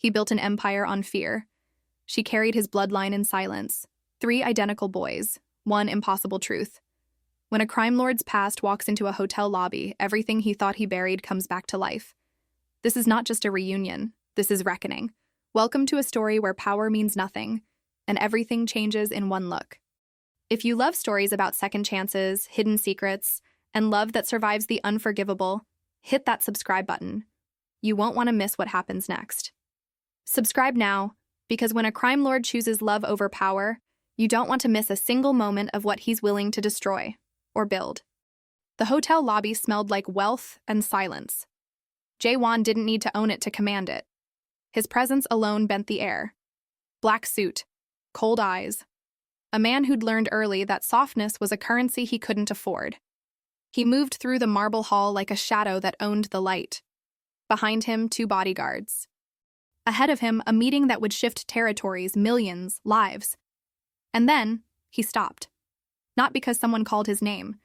He built an empire on fear. She carried his bloodline in silence. 3 identical boys, 1 impossible truth. When a crime lord's past walks into a hotel lobby, everything he thought he buried comes back to life. This is not just a reunion. This is reckoning. Welcome to a story where power means nothing, and everything changes in one look. If you love stories about second chances, hidden secrets, and love that survives the unforgivable, hit that subscribe button. You won't want to miss what happens next. Subscribe now, because when a crime lord chooses love over power, you don't want to miss a single moment of what he's willing to destroy or build. The hotel lobby smelled like wealth and silence. Jae-won didn't need to own it to command it. His presence alone bent the air. Black suit, cold eyes. A man who'd learned early that softness was a currency he couldn't afford. He moved through the marble hall like a shadow that owned the light. Behind him, 2 bodyguards. Ahead of him, a meeting that would shift territories, millions, lives. And then, he stopped. Not because someone called his name,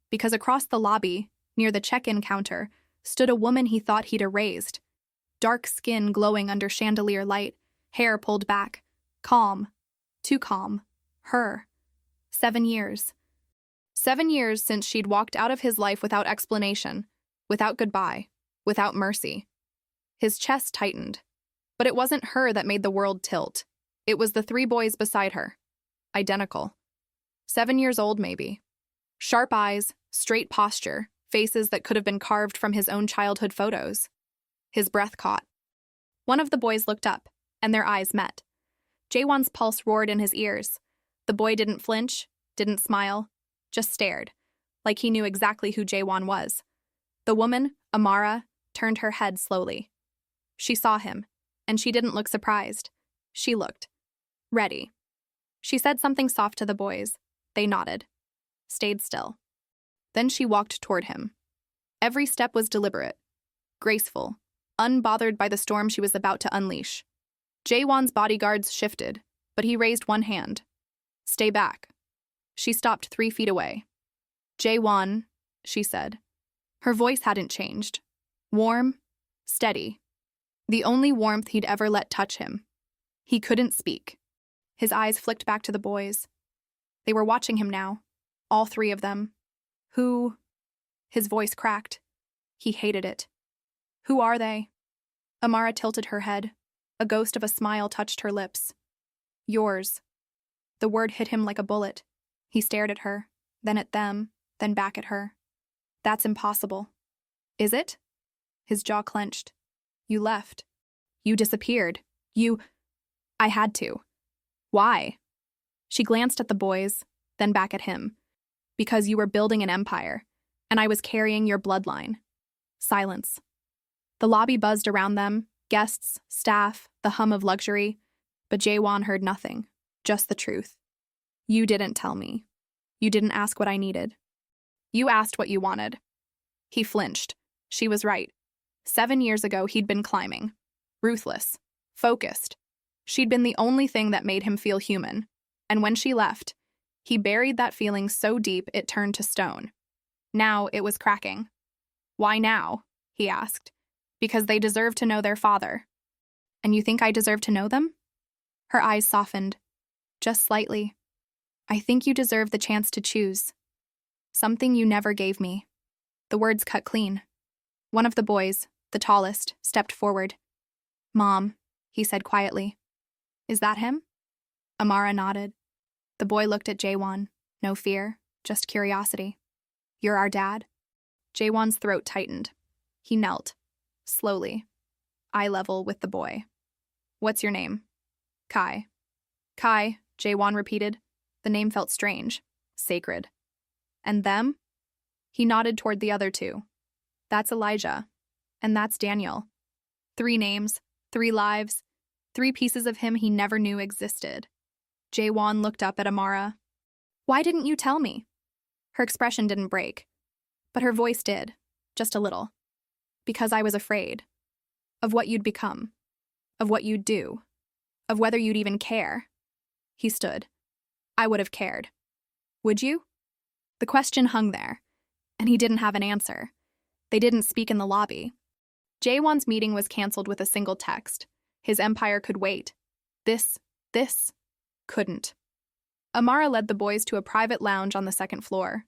because across the lobby, near the check-in counter, stood a woman he thought he'd erased. Dark skin glowing under chandelier light, hair pulled back. Calm. Too calm. Her. 7 years. 7 years since she'd walked out of his life without explanation, without goodbye, without mercy. His chest tightened. But it wasn't her that made the world tilt. It was the 3 boys beside her. Identical. 7 years old, maybe. Sharp eyes, straight posture, faces that could have been carved from his own childhood photos. His breath caught. One of the boys looked up, and their eyes met. Jae-won's pulse roared in his ears. The boy didn't flinch, didn't smile, just stared, like he knew exactly who Jae-won was. The woman, Amara, turned her head slowly. She saw him, and she didn't look surprised. She looked ready. She said something soft to the boys. They nodded, stayed still. Then she walked toward him. Every step was deliberate, graceful, unbothered by the storm she was about to unleash. Jae-won's bodyguards shifted, but he raised one hand. Stay back. She stopped 3 feet away. Jae-won, she said. Her voice hadn't changed. Warm, steady. The only warmth he'd ever let touch him. He couldn't speak. His eyes flicked back to the boys. They were watching him now, all 3 of them. Who? His voice cracked. He hated it. Who are they? Amara tilted her head. A ghost of a smile touched her lips. Yours. The word hit him like a bullet. He stared at her, then at them, then back at her. That's impossible. Is it? His jaw clenched. You left. You disappeared. I had to. Why? She glanced at the boys, then back at him. Because you were building an empire, and I was carrying your bloodline. Silence. The lobby buzzed around them, guests, staff, the hum of luxury, but Jae-won heard nothing, just the truth. You didn't tell me. You didn't ask what I needed. You asked what you wanted. He flinched. She was right. 7 years ago, he'd been climbing. Ruthless. Focused. She'd been the only thing that made him feel human. And when she left, he buried that feeling so deep it turned to stone. Now it was cracking. Why now? He asked. Because they deserve to know their father. And you think I deserve to know them? Her eyes softened. Just slightly. I think you deserve the chance to choose. Something you never gave me. The words cut clean. One of the boys, the tallest, stepped forward. Mom, he said quietly. Is that him? Amara nodded. The boy looked at Jae-won. No fear, just curiosity. You're our dad? Jae-won's throat tightened. He knelt, slowly, eye level with the boy. What's your name? Kai. Kai, Jae-won repeated. The name felt strange, sacred. And them? He nodded toward the other 2. That's Elijah. And that's Daniel. 3 names, 3 lives, 3 pieces of him he never knew existed. Jae-won looked up at Amara. Why didn't you tell me? Her expression didn't break, but her voice did, just a little. Because I was afraid. Of what you'd become. Of what you'd do. Of whether you'd even care. He stood. I would have cared. Would you? The question hung there, and he didn't have an answer. They didn't speak in the lobby. Jae-won's meeting was canceled with a single text. His empire could wait. This couldn't. Amara led the boys to a private lounge on the second floor.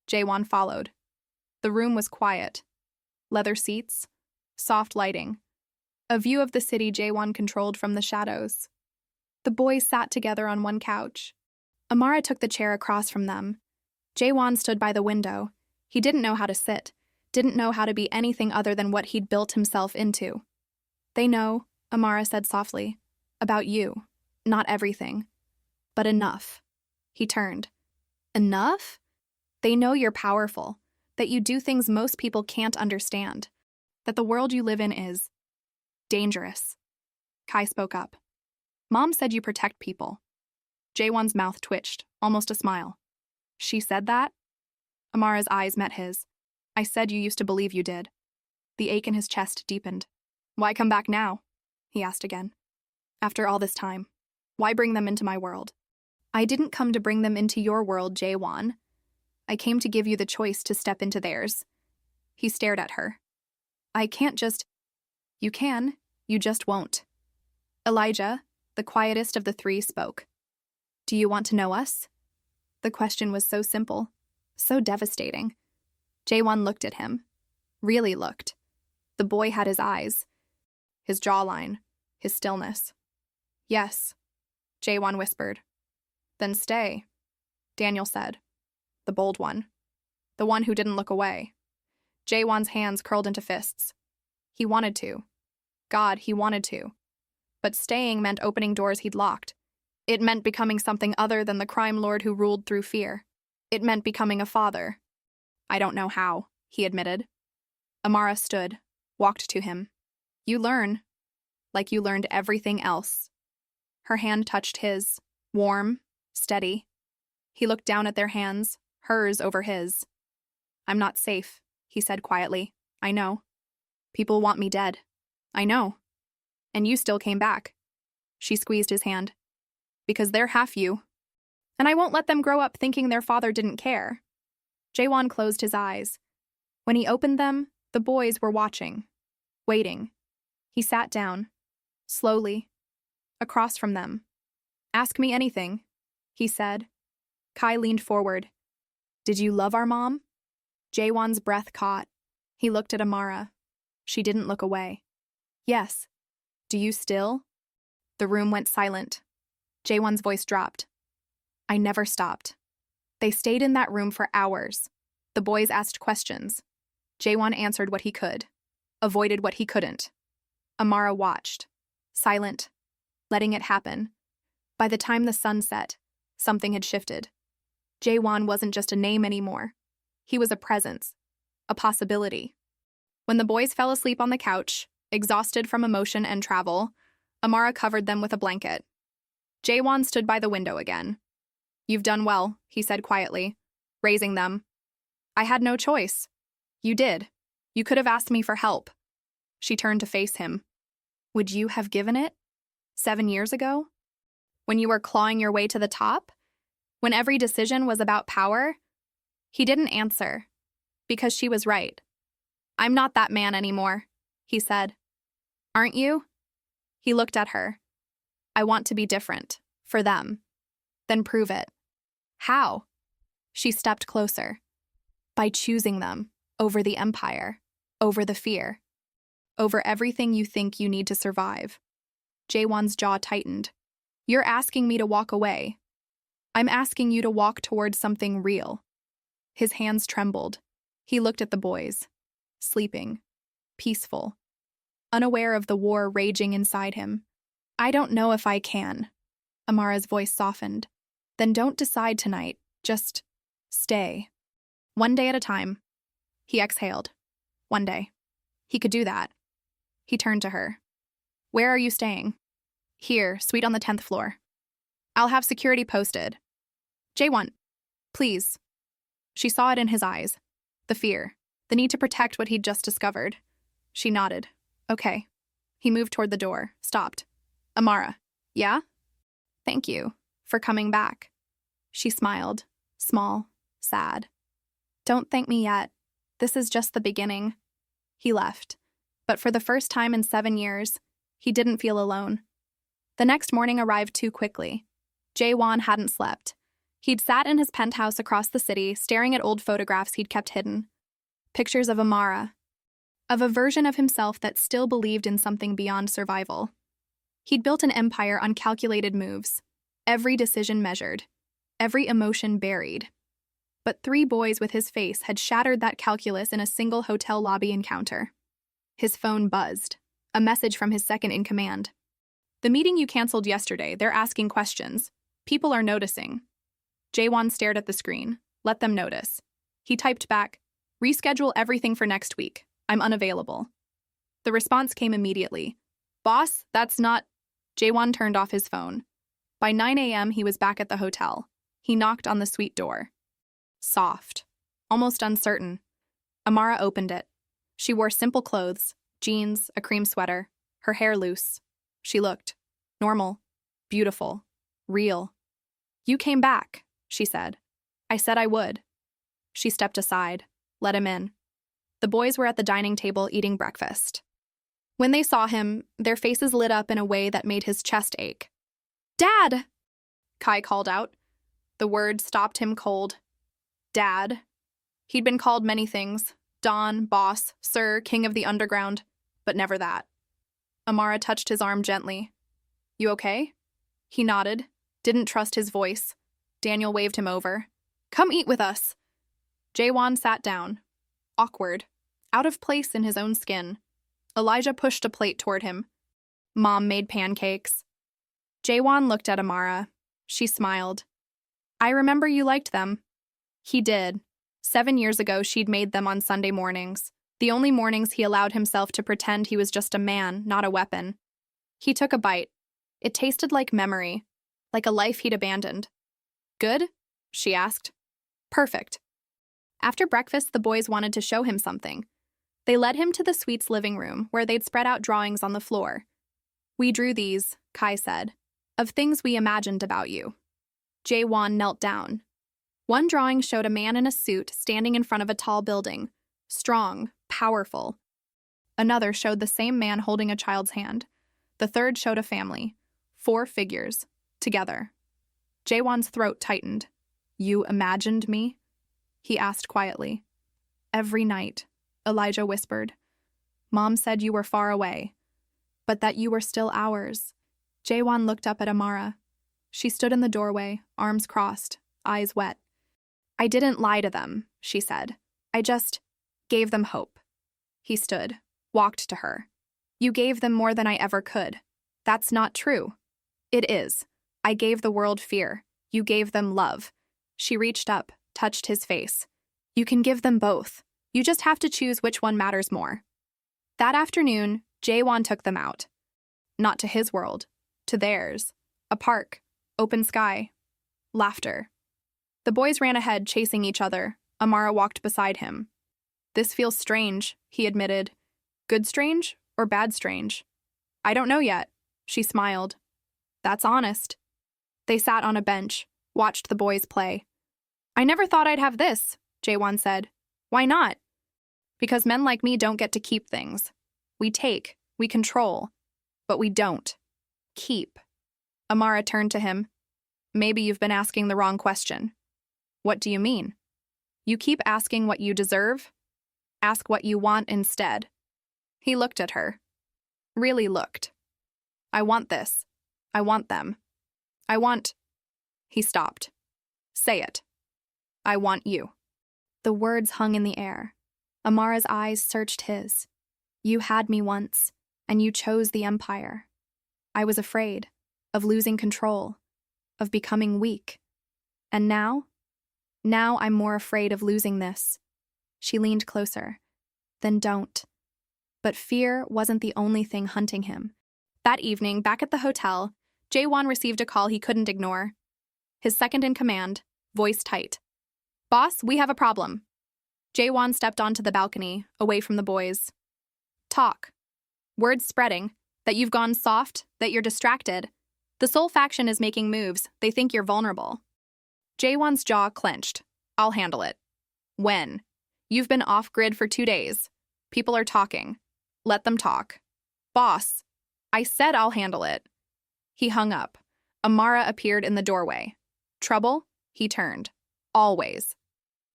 Jaewon followed. The room was quiet. Leather seats, soft lighting. A view of the city Jaewon controlled from the shadows. The boys sat together on one couch. Amara took the chair across from them. Jaewon stood by the window. He didn't know how to sit, didn't know how to be anything other than what he'd built himself into. They know, Amara said softly, about you. Not everything. But enough. He turned. Enough? They know you're powerful, that you do things most people can't understand, that the world you live in is dangerous. Kai spoke up. Mom said you protect people. Jaewon's mouth twitched, almost a smile. She said that? Amara's eyes met his. I said you used to believe you did. The ache in his chest deepened. Why come back now? He asked again. After all this time, why bring them into my world? I didn't come to bring them into your world, Jaewon. I came to give you the choice to step into theirs. He stared at her. I can't just... You can, you just won't. Elijah, the quietest of the three, spoke. Do you want to know us? The question was so simple, so devastating. Jaewon looked at him. Really looked. The boy had his eyes, his jawline, his stillness. Yes, Jaewon whispered. Then stay, Daniel said. The bold one. The one who didn't look away. Jaewon's hands curled into fists. He wanted to. God, he wanted to. But staying meant opening doors he'd locked. It meant becoming something other than the crime lord who ruled through fear. It meant becoming a father. I don't know how, he admitted. Amara stood, walked to him. You learn, like you learned everything else. Her hand touched his, warm, steady. He looked down at their hands, hers over his. I'm not safe, he said quietly. I know. People want me dead. I know. And you still came back. She squeezed his hand. Because they're half you. And I won't let them grow up thinking their father didn't care. Jaewon closed his eyes. When he opened them, the boys were watching, waiting. He sat down, slowly, across from them. Ask me anything, he said. Kai leaned forward. Did you love our mom? Jaewon's breath caught. He looked at Amara. She didn't look away. Yes. Do you still? The room went silent. Jaewon's voice dropped. I never stopped. They stayed in that room for hours. The boys asked questions. Jaewon answered what he could, avoided what he couldn't. Amara watched, silent, letting it happen. By the time the sun set, something had shifted. Jaewon wasn't just a name anymore. He was a presence, a possibility. When the boys fell asleep on the couch, exhausted from emotion and travel, Amara covered them with a blanket. Jaewon stood by the window again. You've done well, he said quietly, raising them. I had no choice. You did. You could have asked me for help. She turned to face him. Would you have given it? 7 years ago? When you were clawing your way to the top? When every decision was about power? He didn't answer, because she was right. I'm not that man anymore, he said. Aren't you? He looked at her. I want to be different, for them. Then prove it. How? She stepped closer. By choosing them, over the empire, over the fear, over everything you think you need to survive. Jaewon's jaw tightened. You're asking me to walk away. I'm asking you to walk towards something real. His hands trembled. He looked at the boys, sleeping, peaceful, unaware of the war raging inside him. I don't know if I can. Amara's voice softened. Then don't decide tonight. Just stay. One day at a time. He exhaled. One day. He could do that. He turned to her. Where are you staying? Here, suite on the 10th floor. I'll have security posted. Jaewon, please. She saw it in his eyes. The fear. The need to protect what he'd just discovered. She nodded. Okay. He moved toward the door, stopped. Amara. Yeah? Thank you for coming back. She smiled, small, sad. Don't thank me yet. This is just the beginning. He left. But for the first time in 7 years, He didn't feel alone. The next morning arrived too quickly. Jae-won hadn't slept. He'd sat in his penthouse across the city, staring at old photographs he'd kept hidden. Pictures of Amara. Of a version of himself that still believed in something beyond survival. He'd built an empire on calculated moves, every decision measured, every emotion buried. But 3 boys with his face had shattered that calculus in a single hotel lobby encounter. His phone buzzed, a message from his second-in-command. "The meeting you canceled yesterday, they're asking questions. People are noticing." Jae-won stared at the screen. Let them notice. He typed back, "Reschedule everything for next week. I'm unavailable." The response came immediately. "Boss, that's not..." Jae-won turned off his phone. By 9 a.m., he was back at the hotel. He knocked on the suite door. Soft, almost uncertain. Amara opened it. She wore simple clothes, jeans, a cream sweater, her hair loose. She looked normal, beautiful, real. "You came back," she said. "I said I would." She stepped aside, let him in. The boys were at the dining table eating breakfast. When they saw him, their faces lit up in a way that made his chest ache. "Dad!" Kai called out. The word stopped him cold. Dad. He'd been called many things, Don, boss, sir, king of the underground, but never that. Amara touched his arm gently. "You okay?" He nodded, didn't trust his voice. Daniel waved him over. "Come eat with us." Jae-won sat down, awkward, out of place in his own skin. Elijah pushed a plate toward him. Mom made pancakes. Jae-won looked at Amara. She smiled. "I remember you liked them." He did. 7 years ago, she'd made them on Sunday mornings, the only mornings he allowed himself to pretend he was just a man, not a weapon. He took a bite. It tasted like memory, like a life he'd abandoned. "Good?" she asked. "Perfect." After breakfast, the boys wanted to show him something. They led him to the suite's living room, where they'd spread out drawings on the floor. "We drew these," Kai said, "of things we imagined about you." Jae-won knelt down. One drawing showed a man in a suit standing in front of a tall building, strong, powerful. Another showed the same man holding a child's hand. The third showed a family, 4 figures, together. Jae-won's throat tightened. "You imagined me?" he asked quietly. "Every night," Elijah whispered. "Mom said you were far away, but that you were still ours." Jae-won looked up at Amara. She stood in the doorway, arms crossed, eyes wet. "I didn't lie to them," she said. "I just gave them hope." He stood, walked to her. "You gave them more than I ever could. That's not true." "It is. I gave the world fear. You gave them love." She reached up, touched his face. "You can give them both. You just have to choose which one matters more." That afternoon, Jae-won took them out. Not to his world, to theirs. A park, open sky, laughter. The boys ran ahead, chasing each other. Amara walked beside him. "This feels strange," he admitted. "Good strange or bad strange?" "I don't know yet." She smiled. "That's honest." They sat on a bench, watched the boys play. "I never thought I'd have this," Jae-won said. "Why not?" "Because men like me don't get to keep things. We take, we control, but we don't keep." Amara turned to him. "Maybe you've been asking the wrong question." "What do you mean?" "You keep asking what you deserve. Ask what you want instead." He looked at her. Really looked. "I want this. I want them. I want..." He stopped. "Say it." "I want you." The words hung in the air. Amara's eyes searched his. "You had me once, and you chose the empire. I was afraid of losing control, of becoming weak. And now? Now I'm more afraid of losing this." She leaned closer. "Then don't." But fear wasn't the only thing hunting him. That evening, back at the hotel, Jae-won received a call he couldn't ignore. His second-in-command, voice tight. "Boss, we have a problem." Jae-won stepped onto the balcony, away from the boys. "Talk." "Word's spreading, that you've gone soft, that you're distracted. The Seoul faction is making moves. They think you're vulnerable." Jae-won's jaw clenched. "I'll handle it." "When?" "You've been off-grid for 2 days. People are talking. Let them talk." "Boss." I said I'll handle it. He hung up. Amara appeared in the doorway. Trouble? He turned. Always.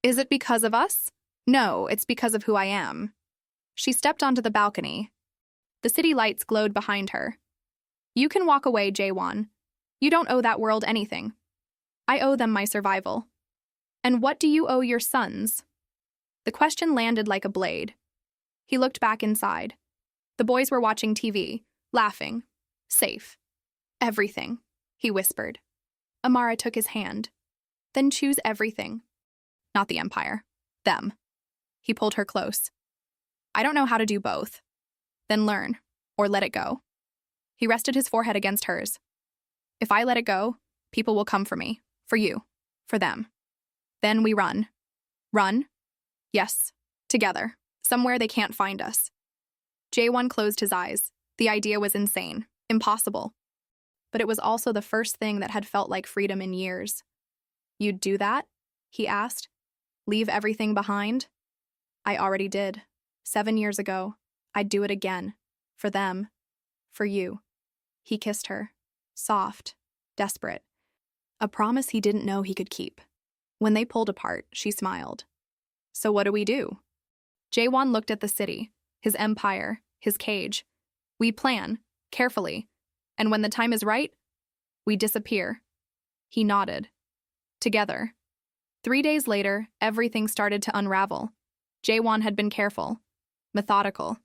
Is it because of us? No, it's because of who I am. She stepped onto the balcony. The city lights glowed behind her. You can walk away, Jaewon. You don't owe that world anything. I owe them my survival. And what do you owe your sons? The question landed like a blade. He looked back inside. The boys were watching TV, laughing. Safe. Everything, he whispered. Amara took his hand. Then choose everything. Not the Empire. Them. He pulled her close. I don't know how to do both. Then learn, or let it go. He rested his forehead against hers. If I let it go, people will come for me, for you, for them. Then we run. Run? Yes, together, somewhere they can't find us. Jaewon closed his eyes. The idea was insane, impossible. But it was also the first thing that had felt like freedom in years. You'd do that? He asked. Leave everything behind? I already did. 7 years ago. I'd do it again. For them. For you. He kissed her. Soft. Desperate. A promise he didn't know he could keep. When they pulled apart, she smiled. So what do we do? Jaewon looked at the city, his empire, his cage. We plan, carefully. And when the time is right, we disappear. He nodded. Together. 3 days later, everything started to unravel. Jaewon had been careful. Methodical.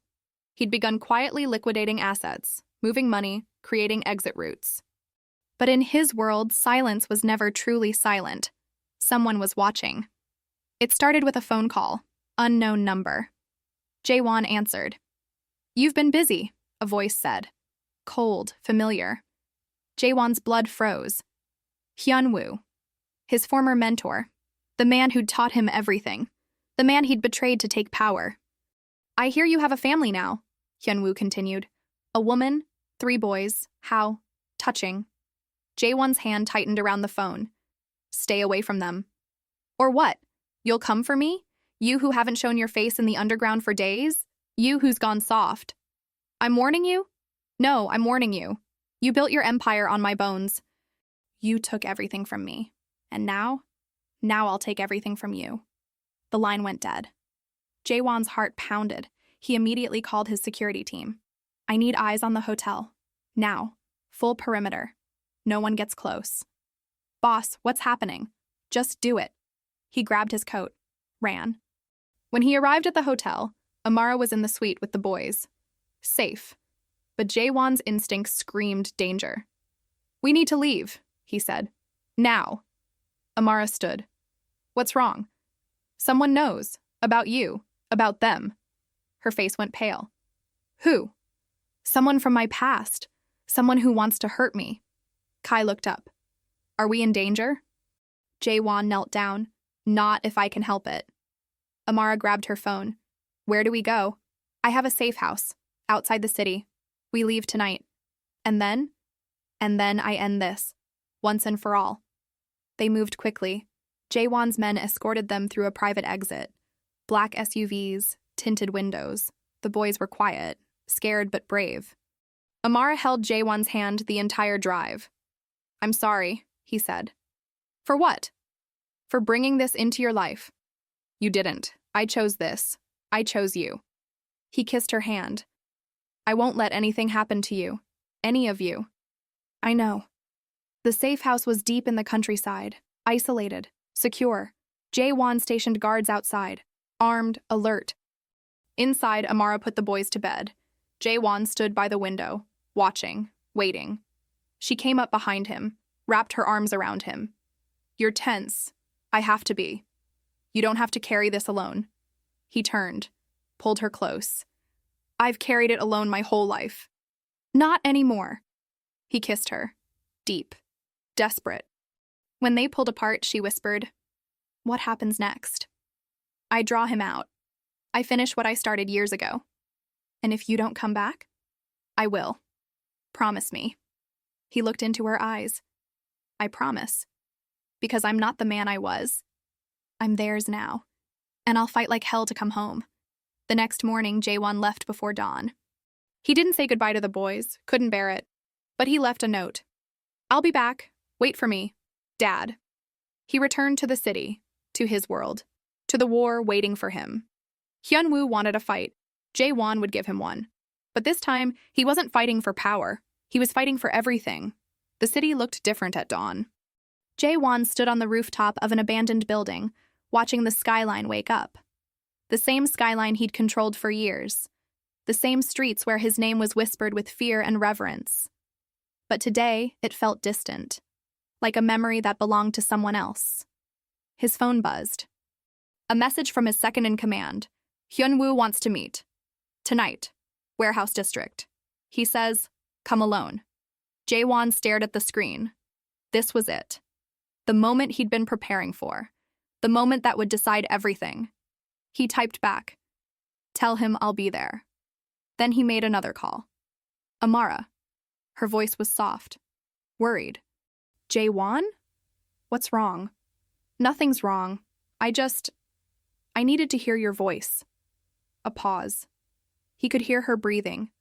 He'd begun quietly liquidating assets, moving money, creating exit routes. But in his world, silence was never truly silent. Someone was watching. It started with a phone call. Unknown number. Jaewon answered. You've been busy, a voice said. Cold, familiar. Jaewon's blood froze. Hyunwoo. His former mentor. The man who'd taught him everything. The man he'd betrayed to take power. I hear you have a family now, Hyunwoo continued. A woman, 3 boys. How? Touching. Jaewon's hand tightened around the phone. Stay away from them. Or what? You'll come for me? You who haven't shown your face in the underground for days? You who's gone soft. I'm warning you? No, I'm warning you. You built your empire on my bones. You took everything from me. And now I'll take everything from you. The line went dead. Jaewon's heart pounded. He immediately called his security team. I need eyes on the hotel. Now. Full perimeter. No one gets close. Boss, what's happening? Just do it. He grabbed his coat. Ran. When he arrived at the hotel, Amara was in the suite with the boys. Safe. But Jaewon's instinct screamed danger. We need to leave, he said. Now. Amara stood. What's wrong? Someone knows. About you. About them. Her face went pale. Who? Someone from my past. Someone who wants to hurt me. Kai looked up. Are we in danger? Jaewon knelt down. Not if I can help it. Amara grabbed her phone. Where do we go? I have a safe house. Outside the city. We leave tonight. And then? And then I end this. Once and for all. They moved quickly. Jaewon's men escorted them through a private exit. Black SUVs, tinted windows. The boys were quiet, scared but brave. Amara held Jaewon's hand the entire drive. I'm sorry, he said. For what? For bringing this into your life. You didn't. I chose this. I chose you. He kissed her hand. I won't let anything happen to you. Any of you. I know. The safe house was deep in the countryside, isolated, secure. Jaewon stationed guards outside, armed, alert. Inside, Amara put the boys to bed. Jaewon stood by the window, watching, waiting. She came up behind him, wrapped her arms around him. You're tense. I have to be. You don't have to carry this alone. He turned, pulled her close. I've carried it alone my whole life. Not anymore. He kissed her, deep, desperate. When they pulled apart, she whispered, What happens next? I draw him out. I finish what I started years ago. And if you don't come back, I will. Promise me. He looked into her eyes. I promise. Because I'm not the man I was. I'm theirs now. And I'll fight like hell to come home. The next morning, Jaewon left before dawn. He didn't say goodbye to the boys, couldn't bear it. But he left a note. I'll be back. Wait for me. Dad. He returned to the city, to his world, to the war waiting for him. Hyunwoo wanted a fight. Jae-won would give him one. But this time, he wasn't fighting for power. He was fighting for everything. The city looked different at dawn. Jae-won stood on the rooftop of an abandoned building, watching the skyline wake up. The same skyline he'd controlled for years. The same streets where his name was whispered with fear and reverence. But today, it felt distant, like a memory that belonged to someone else. His phone buzzed. A message from his second-in-command. Hyunwoo wants to meet. Tonight. Warehouse District. He says, come alone. Jae-won stared at the screen. This was it. The moment he'd been preparing for. The moment that would decide everything. He typed back. Tell him I'll be there. Then he made another call. Amara. Her voice was soft. Worried. Jae-won? What's wrong? Nothing's wrong. I needed to hear your voice. A pause. He could hear her breathing,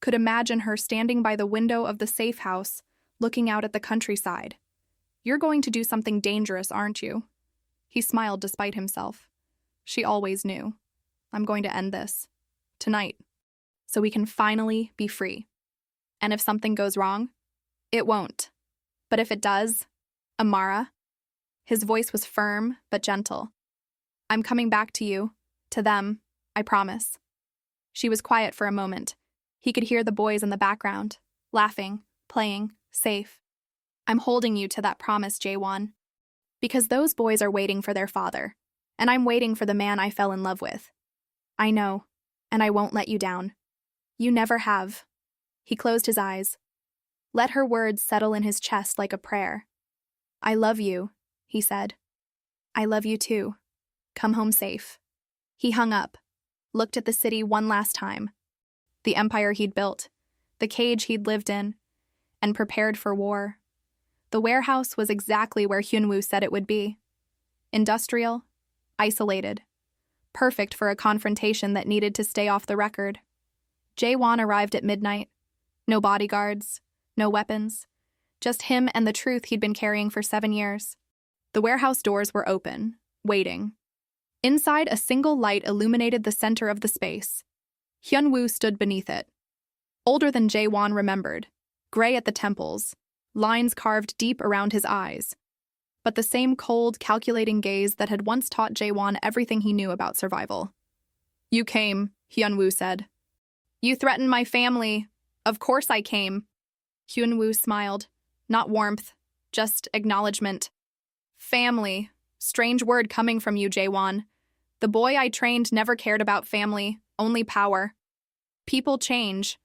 could imagine her standing by the window of the safe house, looking out at the countryside. You're going to do something dangerous, aren't you? He smiled despite himself. She always knew. I'm going to end this. Tonight. So we can finally be free. And if something goes wrong, it won't. But if it does, Amara. His voice was firm but gentle. I'm coming back to you, to them, I promise. She was quiet for a moment. He could hear the boys in the background, laughing, playing, safe. I'm holding you to that promise, Jae-won. Because those boys are waiting for their father, and I'm waiting for the man I fell in love with. I know, and I won't let you down. You never have. He closed his eyes. Let her words settle in his chest like a prayer. I love you, he said. I love you too. Come home safe. He hung up, looked at the city one last time. The empire he'd built, the cage he'd lived in, and prepared for war. The warehouse was exactly where Hyunwoo said it would be. Industrial, isolated, perfect for a confrontation that needed to stay off the record. Jae-won arrived at midnight. No bodyguards, no weapons, just him and the truth he'd been carrying for 7 years. The warehouse doors were open, waiting. Inside, a single light illuminated the center of the space. Hyunwoo stood beneath it. Older than Jae-won remembered, gray at the temples, lines carved deep around his eyes. But the same cold, calculating gaze that had once taught Jae-won everything he knew about survival. You came, Hyunwoo said. You threatened my family. Of course I came. Hyunwoo smiled. Not warmth, just acknowledgement. Family. Strange word coming from you, Jae-won. The boy I trained never cared about family, only power. People change.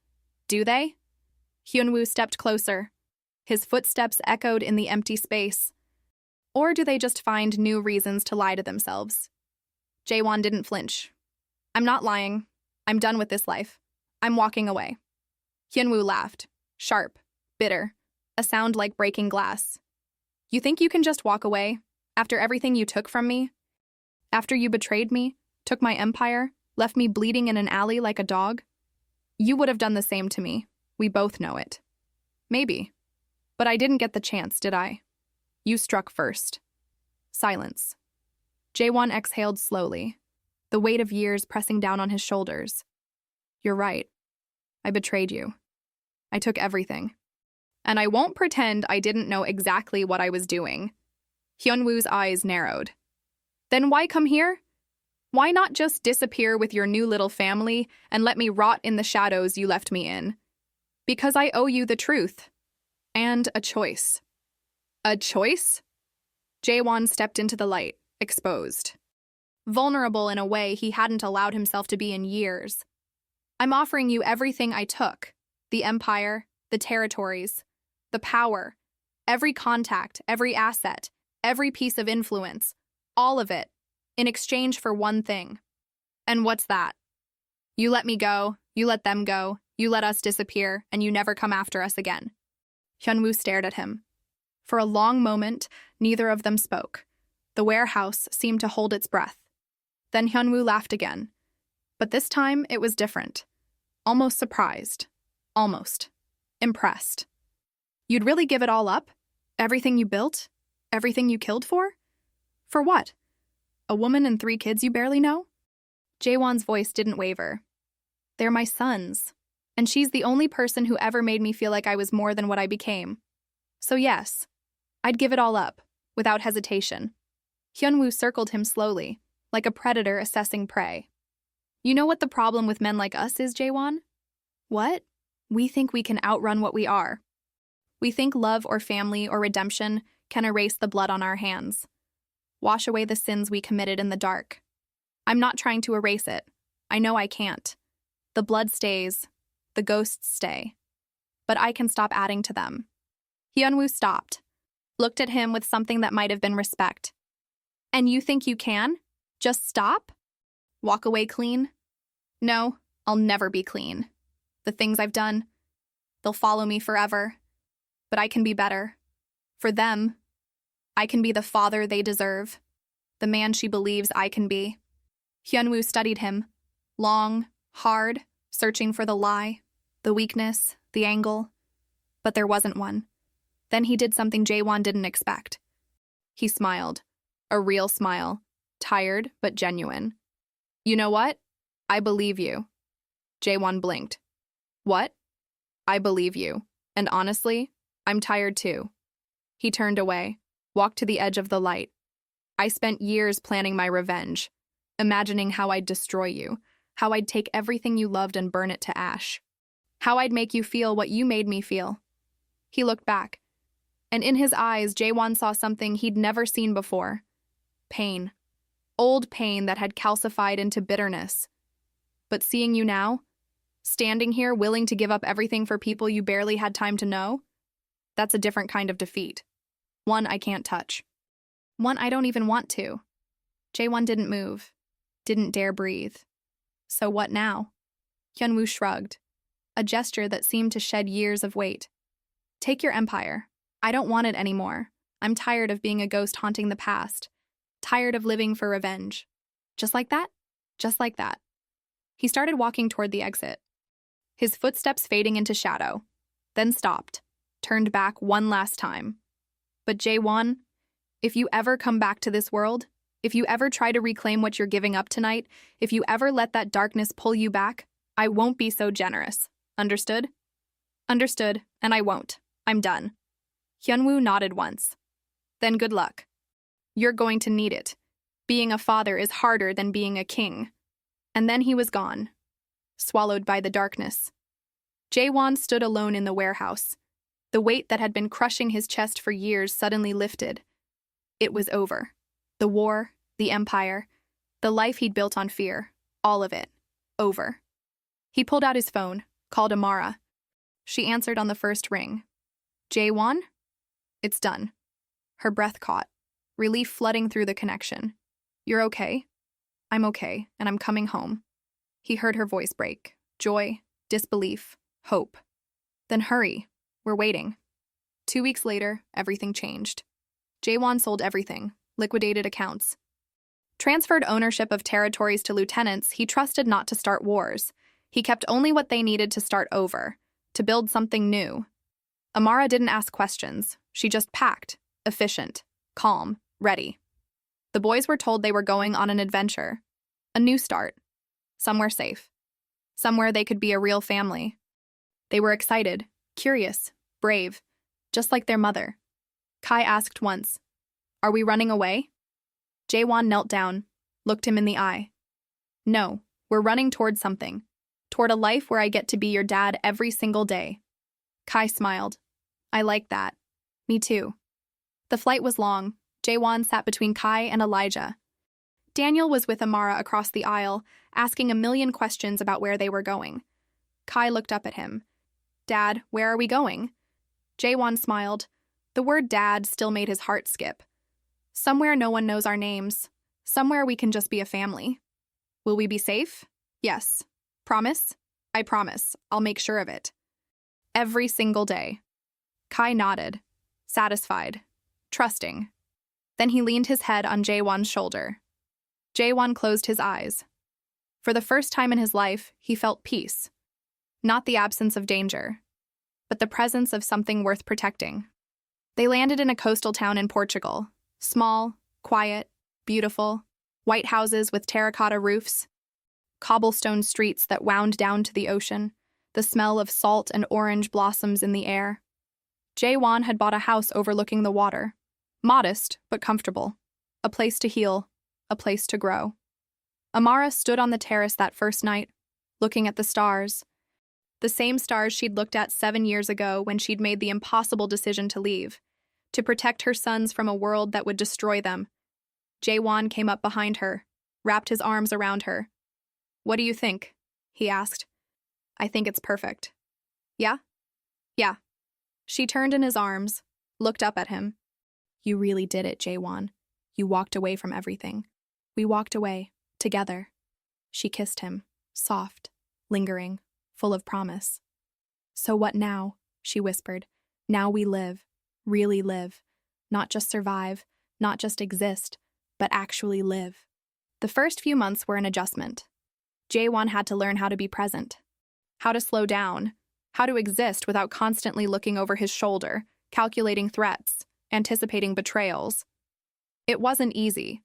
Do they? Hyunwoo stepped closer. His footsteps echoed in the empty space. Or do they just find new reasons to lie to themselves? Jae-won didn't flinch. I'm not lying. I'm done with this life. I'm walking away. Hyunwoo laughed. Sharp, bitter, a sound like breaking glass. You think you can just walk away? After everything you took from me? After you betrayed me, took my empire, left me bleeding in an alley like a dog? You would have done the same to me. We both know it. Maybe. But I didn't get the chance, did I? You struck first. Silence. Jae-won exhaled slowly, the weight of years pressing down on his shoulders. You're right. I betrayed you. I took everything. And I won't pretend I didn't know exactly what I was doing. Hyunwoo's eyes narrowed. Then why come here? Why not just disappear with your new little family and let me rot in the shadows you left me in? Because I owe you the truth. And a choice. A choice? Jae-won stepped into the light, exposed. Vulnerable in a way he hadn't allowed himself to be in years. I'm offering you everything I took. The empire, the territories, the power, every contact, every asset, every piece of influence, all of it, in exchange for one thing. And what's that? You let me go, you let them go, you let us disappear, and you never come after us again. Hyunwoo stared at him. For a long moment, neither of them spoke. The warehouse seemed to hold its breath. Then Hyunwoo laughed again. But this time, it was different. almost surprised, almost impressed. You'd really give it all up? Everything you built? Everything you killed for? For what? A woman and 3 kids you barely know? Jaewon's voice didn't waver. They're my sons, and she's the only person who ever made me feel like I was more than what I became. So yes, I'd give it all up, without hesitation. Hyunwoo circled him slowly, like a predator assessing prey. You know what the problem with men like us is, Jaewon? What? We think we can outrun what we are. We think love or family or redemption can erase the blood on our hands, wash away the sins we committed in the dark. I'm not trying to erase it. I know I can't. The blood stays, the ghosts stay. But I can stop adding to them. Hyunwoo stopped, looked at him with something that might have been respect. And you think you can? Just stop? Walk away clean? No, I'll never be clean. The things I've done, they'll follow me forever. But I can be better. For them, I can be the father they deserve, the man she believes I can be. Hyunwoo studied him, long, hard, searching for the lie, the weakness, the angle. But there wasn't one. Then he did something Jaewon didn't expect. He smiled, a real smile, tired but genuine. You know what? I believe you. Jaewon blinked. What? I believe you. And honestly, I'm tired too. He turned away, walked to the edge of the light. I spent years planning my revenge, imagining how I'd destroy you, how I'd take everything you loved and burn it to ash, how I'd make you feel what you made me feel. He looked back, and in his eyes, Jaewon saw something he'd never seen before. Pain. Old pain that had calcified into bitterness. But seeing you now, standing here willing to give up everything for people you barely had time to know, that's a different kind of defeat. One I can't touch. One I don't even want to. Jaewon didn't move, didn't dare breathe. So what now? Hyunwoo shrugged, a gesture that seemed to shed years of weight. Take your empire. I don't want it anymore. I'm tired of being a ghost haunting the past. Tired of living for revenge. Just like that? Just like that. He started walking toward the exit, his footsteps fading into shadow, then stopped, turned back one last time. But Jaewon, if you ever come back to this world, if you ever try to reclaim what you're giving up tonight, if you ever let that darkness pull you back, I won't be so generous. Understood? Understood, and I won't. I'm done. Hyunwoo nodded once. Then good luck. You're going to need it. Being a father is harder than being a king. And then he was gone, swallowed by the darkness. Jaewon stood alone in the warehouse. The weight that had been crushing his chest for years suddenly lifted. It was over. The war, the empire, the life he'd built on fear, all of it, over. He pulled out his phone, called Amara. She answered on the first ring. Jaewon? It's done. Her breath caught, relief flooding through the connection. You're okay? I'm okay, and I'm coming home. He heard her voice break. Joy, disbelief, hope. Then hurry. We're waiting. 2 weeks later, everything changed. Jaewon sold everything, liquidated accounts. Transferred ownership of territories to lieutenants he trusted not to start wars. He kept only what they needed to start over, to build something new. Amara didn't ask questions. She just packed, efficient, calm, ready. The boys were told they were going on an adventure, a new start, somewhere safe, somewhere they could be a real family. They were excited, curious, brave, just like their mother. Kai asked once, "Are we running away?" Jaewon knelt down, looked him in the eye. "No, we're running toward something, toward a life where I get to be your dad every single day." Kai smiled. "I like that. Me too." The flight was long. Jaewon sat between Kai and Elijah. Daniel was with Amara across the aisle, asking a million questions about where they were going. Kai looked up at him. "Dad, where are we going?" Jaewon smiled. The word dad still made his heart skip. "Somewhere no one knows our names. Somewhere we can just be a family." "Will we be safe?" "Yes." "Promise?" "I promise. I'll make sure of it." "Every single day." Kai nodded, satisfied, trusting. Then he leaned his head on Jaewon's shoulder. Jaewon closed his eyes. For the first time in his life, he felt peace. Not the absence of danger, but the presence of something worth protecting. They landed in a coastal town in Portugal. Small, quiet, beautiful, white houses with terracotta roofs, cobblestone streets that wound down to the ocean, the smell of salt and orange blossoms in the air. Jae-won had bought a house overlooking the water. Modest, but comfortable. A place to heal, a place to grow. Amara stood on the terrace that first night, looking at the stars. The same stars she'd looked at 7 years ago when she'd made the impossible decision to leave, to protect her sons from a world that would destroy them. Jae-won came up behind her, wrapped his arms around her. "What do you think?" he asked. "I think it's perfect." "Yeah?" "Yeah." She turned in his arms, looked up at him. "You really did it, Jae-won. You walked away from everything. We walked away, together." She kissed him, soft, lingering, full of promise. "So what now?" she whispered. "Now we live, really live. Not just survive, not just exist, but actually live." The first few months were an adjustment. Jae-won had to learn how to be present, how to slow down, how to exist without constantly looking over his shoulder, calculating threats, anticipating betrayals. It wasn't easy.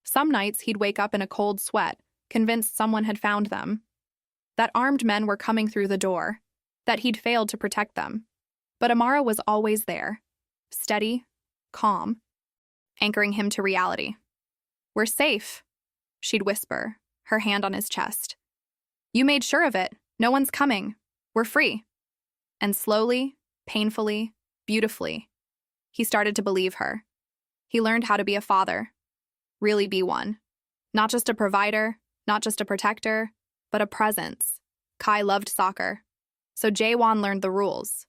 Some nights he'd wake up in a cold sweat, convinced someone had found them, that armed men were coming through the door, that he'd failed to protect them. But Amara was always there, steady, calm, anchoring him to reality. "We're safe," she'd whisper, her hand on his chest. "You made sure of it. No one's coming. We're free." And slowly, painfully, beautifully, he started to believe her. He learned how to be a father, really be one. Not just a provider, not just a protector, but a presence. Kai loved soccer, so Jae-won learned the rules.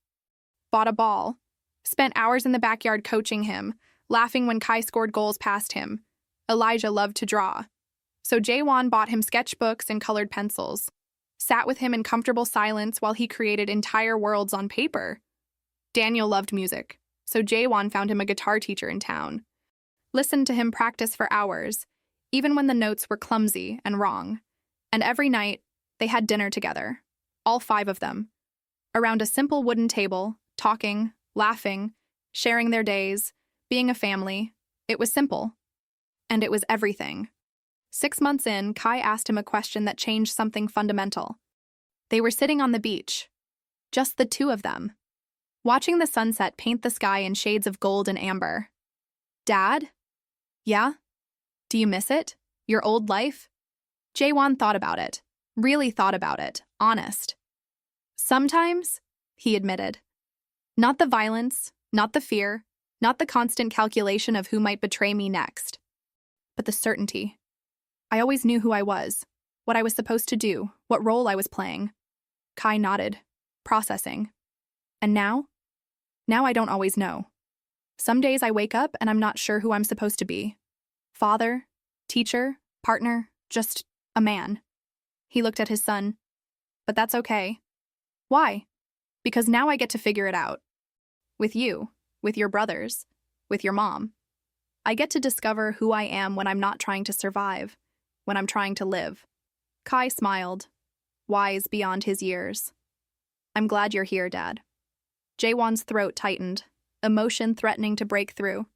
Bought a ball, spent hours in the backyard coaching him, laughing when Kai scored goals past him. Elijah loved to draw, so Jae-won bought him sketchbooks and colored pencils, sat with him in comfortable silence while he created entire worlds on paper. Daniel loved music, so Jae-won found him a guitar teacher in town. Listened to him practice for hours, even when the notes were clumsy and wrong. And every night, they had dinner together, all 5 of them, around a simple wooden table, talking, laughing, sharing their days, being a family. It was simple. And it was everything. 6 months in, Kai asked him a question that changed something fundamental. They were sitting on the beach, just the 2 of them, watching the sunset paint the sky in shades of gold and amber. "Dad? Yeah? Do you miss it? Your old life?" Jae-won thought about it, really thought about it, honest. "Sometimes," he admitted. "Not the violence, not the fear, not the constant calculation of who might betray me next, but the certainty. I always knew who I was, what I was supposed to do, what role I was playing." Kai nodded, processing. "And now? Now I don't always know. Some days I wake up and I'm not sure who I'm supposed to be. Father, teacher, partner, just a man." He looked at his son. "But that's okay." "Why?" "Because now I get to figure it out. With you, with your brothers, with your mom. I get to discover who I am when I'm not trying to survive, when I'm trying to live." Kai smiled, wise beyond his years. "I'm glad you're here, Dad." Jae-won's throat tightened, emotion threatening to break through.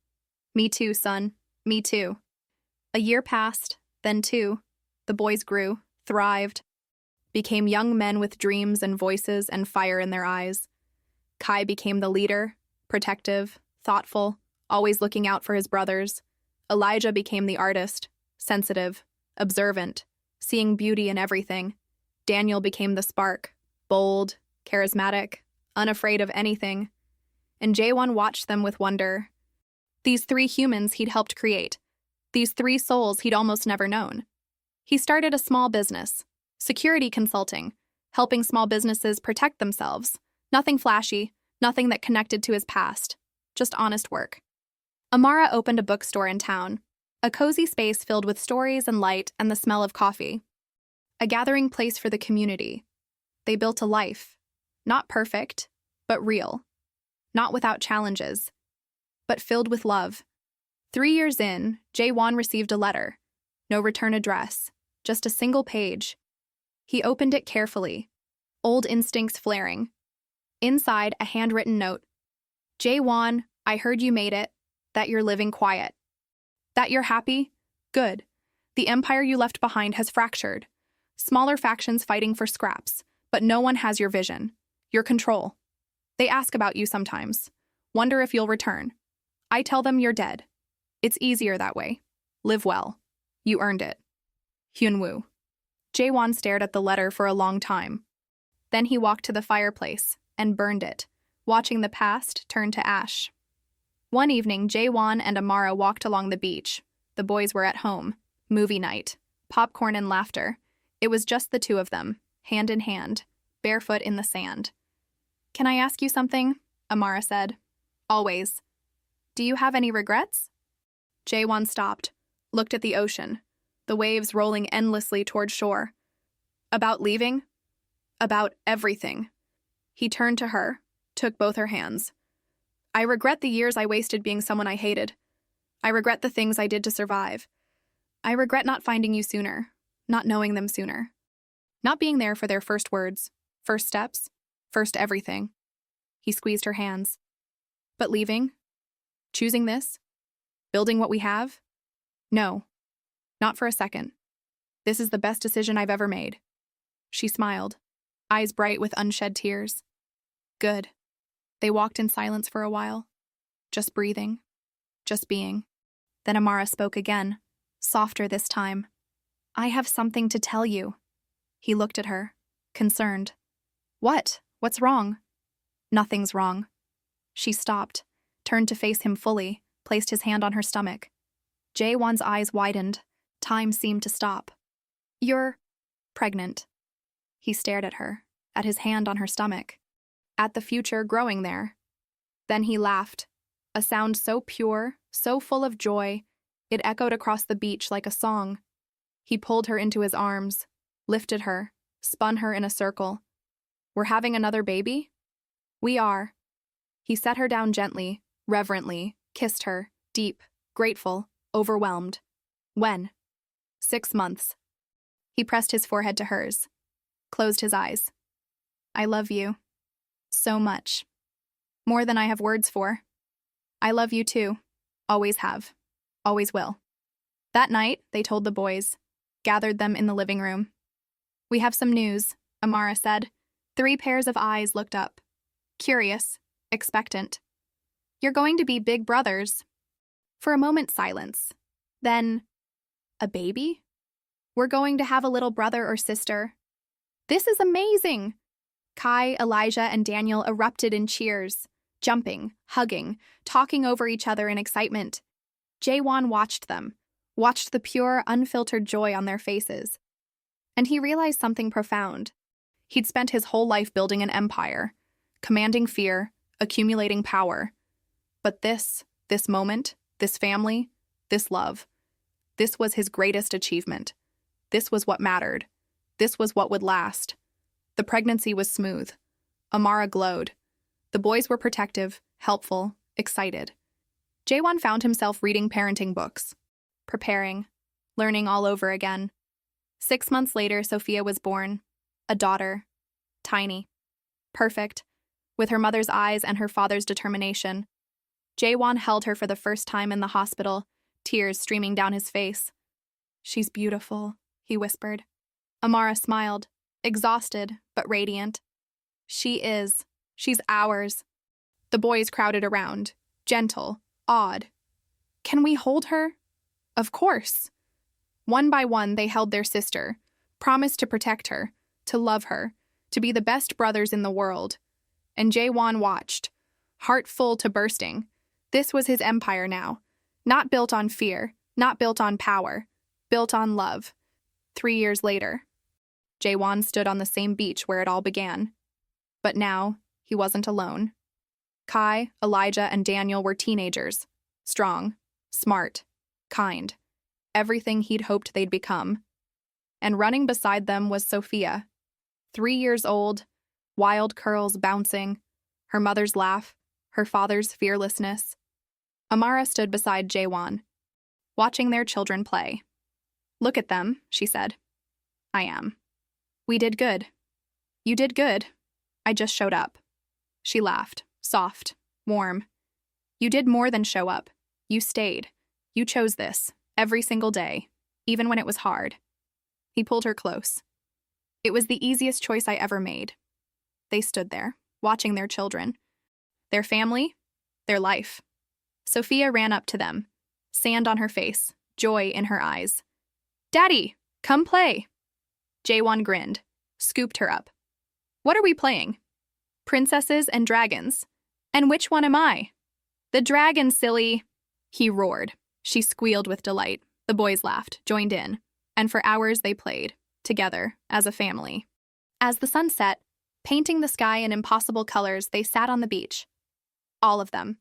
"Me too, son. Me too." A year passed, then 2. The boys grew, thrived, became young men with dreams and voices and fire in their eyes. Kai became the leader, protective, thoughtful, always looking out for his brothers. Elijah became the artist, sensitive, observant, seeing beauty in everything. Daniel became the spark, bold, charismatic, unafraid of anything. And Jae-won watched them with wonder. These 3 humans he'd helped create. These 3 souls he'd almost never known. He started a small business, security consulting, helping small businesses protect themselves. Nothing flashy, nothing that connected to his past, just honest work. Amara opened a bookstore in town, a cozy space filled with stories and light and the smell of coffee. A gathering place for the community. They built a life, not perfect, but real. Not without challenges, but filled with love. 3 years in, Jae-won received a letter. No return address, just a single page. He opened it carefully, old instincts flaring. Inside, a handwritten note. Jae-won, I heard you made it, that you're living quiet. That you're happy? Good. The empire you left behind has fractured. Smaller factions fighting for scraps, but no one has your vision, your control. They ask about you sometimes. Wonder if you'll return. I tell them you're dead. It's easier that way. Live well. You earned it. Hyunwoo. Jae-won stared at the letter for a long time. Then he walked to the fireplace and burned it, watching the past turn to ash. One evening, Jae-won and Amara walked along the beach. The boys were at home. Movie night. Popcorn and laughter. It was just the two of them, hand in hand, barefoot in the sand. Can I ask you something? Amara said. Always. Do you have any regrets? Jae-won stopped, looked at the ocean, the waves rolling endlessly toward shore. About leaving? About everything. He turned to her, took both her hands. I regret the years I wasted being someone I hated. I regret the things I did to survive. I regret not finding you sooner, not knowing them sooner. Not being there for their first words, first steps, first everything. He squeezed her hands. But leaving? Choosing this? Building what we have? No. Not for a second. This is the best decision I've ever made. She smiled, eyes bright with unshed tears. Good. They walked in silence for a while, just breathing, just being. Then Amara spoke again, softer this time. I have something to tell you. He looked at her, concerned. What? What's wrong? Nothing's wrong. She stopped, turned to face him fully, placed his hand on her stomach. Jae-won's eyes widened. Time seemed to stop. You're pregnant. He stared at her, at his hand on her stomach, at the future growing there. Then he laughed, a sound so pure, so full of joy, it echoed across the beach like a song. He pulled her into his arms, lifted her, spun her in a circle. We're having another baby? We are. He set her down gently, reverently, kissed her, deep, grateful, overwhelmed. When? 6 months. He pressed his forehead to hers, closed his eyes. I love you. So much. More than I have words for. I love you too. Always have. Always will. That night, they told the boys, gathered them in the living room. We have some news, Amara said. 3 pairs of eyes looked up. Curious, expectant. You're going to be big brothers. For a moment, silence. Then, a baby? We're going to have a little brother or sister. This is amazing! Kai, Elijah, and Daniel erupted in cheers, jumping, hugging, talking over each other in excitement. Jae-won watched them, watched the pure, unfiltered joy on their faces. And he realized something profound. He'd spent his whole life building an empire, commanding fear, accumulating power. But this moment, this family, this love, this was his greatest achievement. This was what mattered. This was what would last. The pregnancy was smooth. Amara glowed. The boys were protective, helpful, excited. Jae-won found himself reading parenting books, preparing, learning all over again. 6 months later, Sophia was born. A daughter. Tiny. Perfect. With her mother's eyes and her father's determination. Jae-won held her for the first time in the hospital, tears streaming down his face. She's beautiful, he whispered. Amara smiled, exhausted but radiant. She is. She's ours. The boys crowded around, gentle, awed. Can we hold her? Of course. One by one, they held their sister, promised to protect her, to love her, to be the best brothers in the world. And Jae-won watched, heart full to bursting. This was his empire now, not built on fear, not built on power, built on love. 3 years later, Jae-won stood on the same beach where it all began. But now, he wasn't alone. Kai, Elijah, and Daniel were teenagers, strong, smart, kind, everything he'd hoped they'd become. And running beside them was Sophia, 3 years old, wild curls bouncing, her mother's laugh, her father's fearlessness. Amara stood beside Jae-won, watching their children play. Look at them, she said. I am. We did good. You did good. I just showed up. She laughed, soft, warm. You did more than show up. You stayed. You chose this, every single day, even when it was hard. He pulled her close. It was the easiest choice I ever made. They stood there, watching their children, their family, their life. Sophia ran up to them, sand on her face, joy in her eyes. Daddy, come play. Jaewon grinned, scooped her up. What are we playing? Princesses and dragons. And which one am I? The dragon, silly. He roared. She squealed with delight. The boys laughed, joined in, and for hours they played, together, as a family. As the sun set, painting the sky in impossible colors, they sat on the beach. All of them,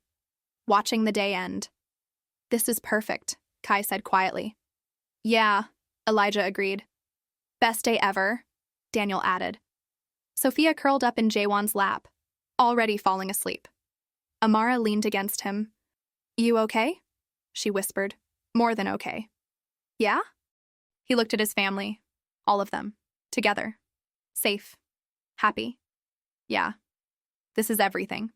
watching the day end. This is perfect, Kai said quietly. Yeah, Elijah agreed. Best day ever, Daniel added. Sophia curled up in Jaewon's lap, already falling asleep. Amara leaned against him. You okay? She whispered. More than okay. Yeah? He looked at his family, all of them, together, safe, happy. Yeah, this is everything.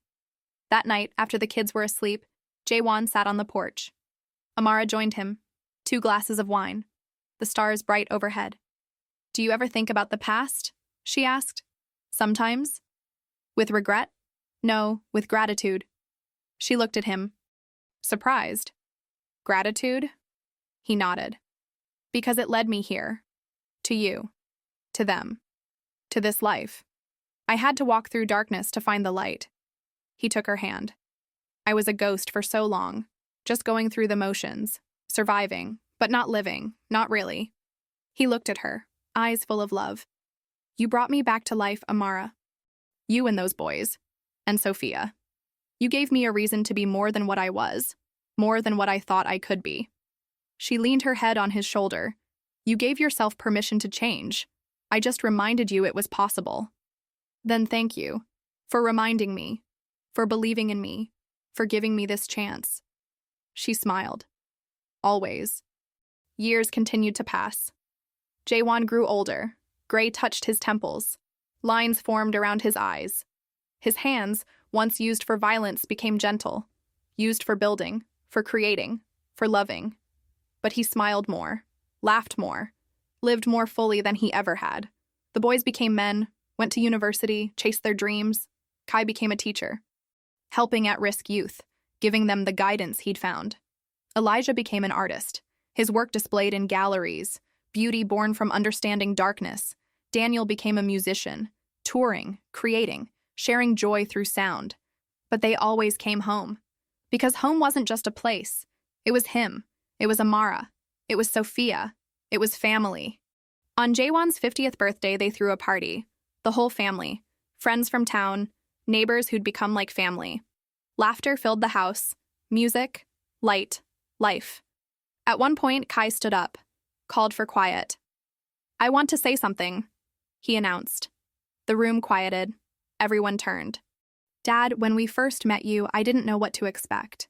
That night, after the kids were asleep, Jaewon sat on the porch. Amara joined him, 2 glasses of wine, the stars bright overhead. Do you ever think about the past? She asked. Sometimes. With regret? No, with gratitude. She looked at him, surprised. Gratitude? He nodded. Because it led me here. To you. To them. To this life. I had to walk through darkness to find the light. He took her hand. I was a ghost for so long, just going through the motions, surviving, but not living, not really. He looked at her, eyes full of love. You brought me back to life, Amara. You and those boys. And Sophia. You gave me a reason to be more than what I was, more than what I thought I could be. She leaned her head on his shoulder. You gave yourself permission to change. I just reminded you it was possible. Then thank you for reminding me, for believing in me, for giving me this chance. She smiled. Always. Years continued to pass. Jaewon grew older. Gray touched his temples. Lines formed around his eyes. His hands, once used for violence, became gentle, used for building, for creating, for loving. But he smiled more, laughed more, lived more fully than he ever had. The boys became men, went to university, chased their dreams. Kai became a teacher, helping at-risk youth, giving them the guidance he'd found. Elijah became an artist, his work displayed in galleries, beauty born from understanding darkness. Daniel became a musician, touring, creating, sharing joy through sound. But they always came home. Because home wasn't just a place. It was him. It was Amara. It was Sophia. It was family. On Jaewon's 50th birthday, they threw a party. The whole family. Friends from town, neighbors who'd become like family. Laughter filled the house. Music, light, life. At one point, Kai stood up, called for quiet. I want to say something, he announced. The room quieted. Everyone turned. Dad, when we first met you, I didn't know what to expect.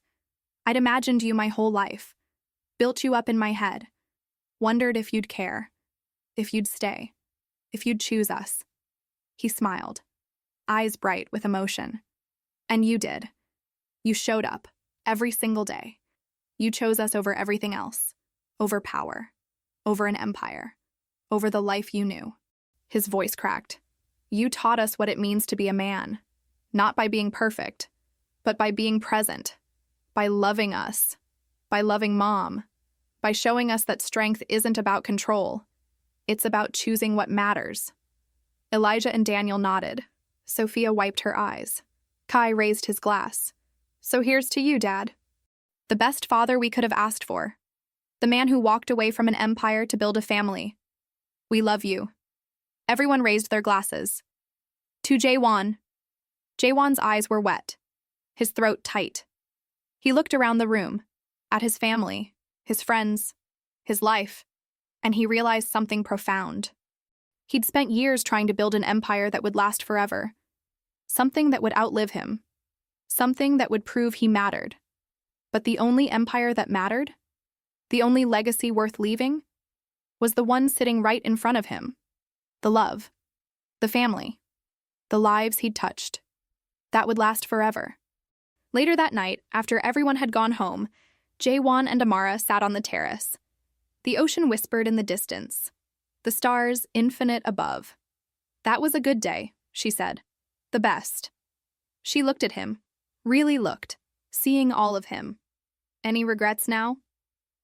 I'd imagined you my whole life. Built you up in my head. Wondered if you'd care. If you'd stay. If you'd choose us. He smiled, eyes bright with emotion. And you did. You showed up, every single day. You chose us over everything else. Over power. Over an empire. Over the life you knew. His voice cracked. You taught us what it means to be a man. Not by being perfect, but by being present. By loving us. By loving Mom. By showing us that strength isn't about control. It's about choosing what matters. Elijah and Daniel nodded. Sophia wiped her eyes. Kai raised his glass. So here's to you, Dad. The best father we could have asked for. The man who walked away from an empire to build a family. We love you. Everyone raised their glasses. To Jaewon. Jaewon's eyes were wet, his throat tight. He looked around the room, at his family, his friends, his life, and he realized something profound. He'd spent years trying to build an empire that would last forever. Something that would outlive him. Something that would prove he mattered. But the only empire that mattered, the only legacy worth leaving, was the one sitting right in front of him. The love. The family. the lives he'd touched. That would last forever. Later that night, after everyone had gone home, Jaewon and Amara sat on the terrace. The ocean whispered in the distance, the stars infinite above. That was a good day, she said. The best. She looked at him, really looked, seeing all of him. Any regrets now?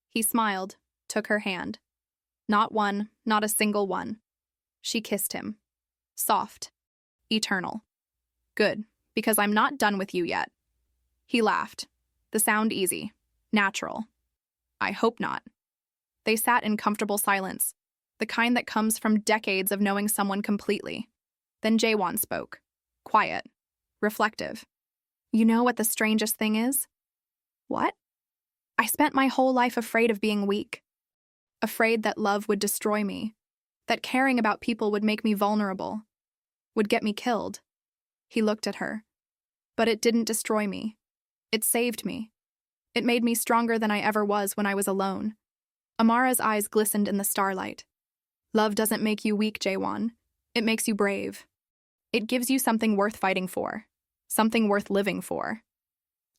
He smiled, took her hand. Not one, not a single one. She kissed him. Soft. Eternal. Good, because I'm not done with you yet. He laughed. The sound easy. Natural. I hope not. They sat in comfortable silence, the kind that comes from decades of knowing someone completely. Then Jaewon spoke. Quiet. Reflective. You know what the strangest thing is? What? I spent my whole life afraid of being weak. Afraid that love would destroy me. That caring about people would make me vulnerable. Would get me killed. He looked at her. But it didn't destroy me. It saved me. It made me stronger than I ever was when I was alone. Amara's eyes glistened in the starlight. Love doesn't make you weak, Jaewon. It makes you brave. It gives you something worth fighting for. Something worth living for.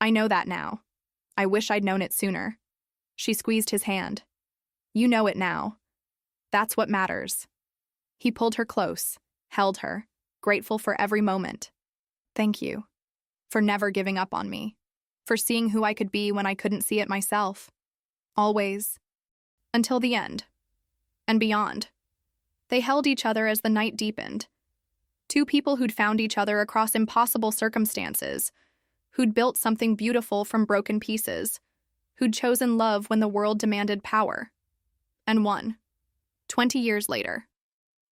I know that now. I wish I'd known it sooner. She squeezed his hand. You know it now. That's what matters. He pulled her close, held her, grateful for every moment. Thank you. For never giving up on me. For seeing who I could be when I couldn't see it myself. Always. Until the end. And beyond. They held each other as the night deepened. Two people who'd found each other across impossible circumstances, who'd built something beautiful from broken pieces, who'd chosen love when the world demanded power. And won. 20 years later.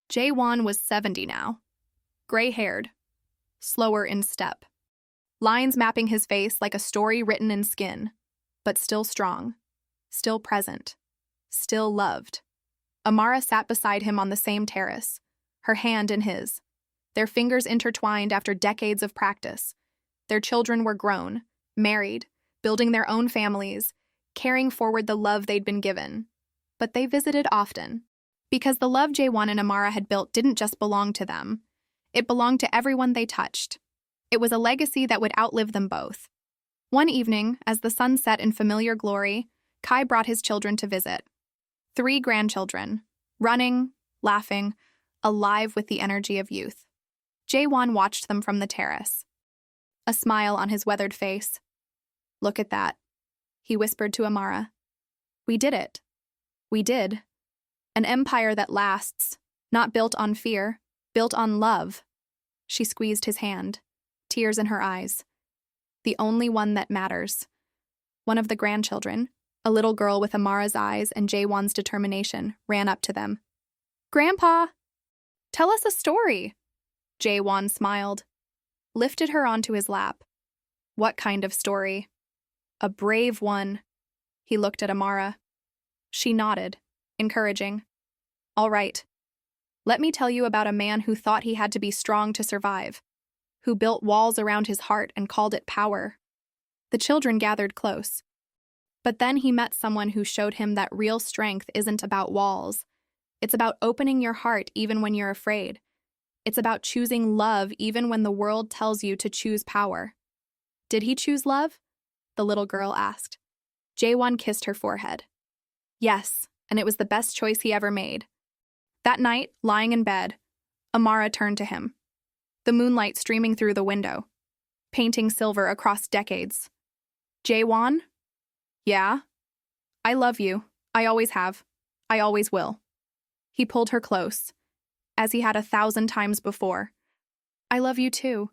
Jaewon was 70 now. Gray-haired. Slower in step. Lines mapping his face like a story written in skin, but still strong. Still present. Still loved. Amara sat beside him on the same terrace, her hand in his. Their fingers intertwined after decades of practice. Their children were grown, married, building their own families, carrying forward the love they'd been given. But they visited often, because the love Jaewon and Amara had built didn't just belong to them. It belonged to everyone they touched. It was a legacy that would outlive them both. One evening, as the sun set in familiar glory, Kai brought his children to visit. 3 grandchildren, running, laughing, alive with the energy of youth. Jaewon watched them from the terrace. A smile on his weathered face. Look at that, he whispered to Amara. We did it. We did. An empire that lasts, not built on fear, built on love. She squeezed his hand, tears in her eyes. The only one that matters. One of the grandchildren, a little girl with Amara's eyes and Jaewon's determination, ran up to them. Grandpa! Tell us a story! Jaewon smiled, lifted her onto his lap. What kind of story? A brave one. He looked at Amara. She nodded, encouraging. All right. Let me tell you about a man who thought he had to be strong to survive, who built walls around his heart and called it power. The children gathered close. But then he met someone who showed him that real strength isn't about walls. It's about opening your heart even when you're afraid. It's about choosing love even when the world tells you to choose power. Did he choose love? The little girl asked. Jaewon kissed her forehead. Yes, and it was the best choice he ever made. That night, lying in bed, Amara turned to him. The moonlight streaming through the window, painting silver across decades. Jaewon? Yeah? I love you. I always have. I always will. He pulled her close, as he had 1,000 times before. I love you too.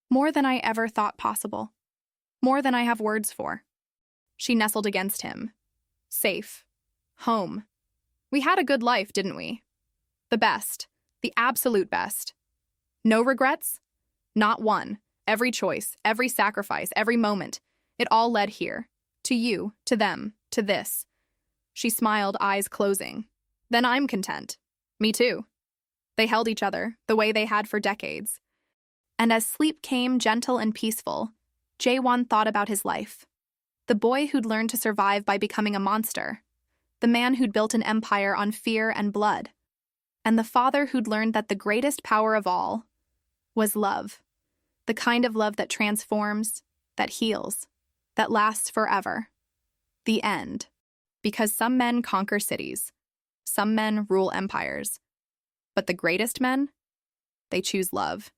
More than I ever thought possible. More than I have words for. She nestled against him. Safe. Home. We had a good life, didn't we? The best. The absolute best. No regrets? Not one. Every choice, every sacrifice, every moment. It all led here. To you, to them, to this. She smiled, eyes closing. Then I'm content. Me too. They held each other, the way they had for decades. And as sleep came gentle and peaceful, Jaewon thought about his life. The boy who'd learned to survive by becoming a monster. The man who'd built an empire on fear and blood. And the father who'd learned that the greatest power of all was love. The kind of love that transforms, that heals, that lasts forever. The end. Because some men conquer cities, some men rule empires, but the greatest men, they choose love,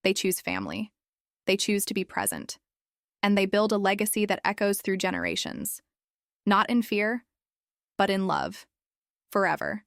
they choose family, they choose to be present, and they build a legacy that echoes through generations, not in fear, but in love, forever.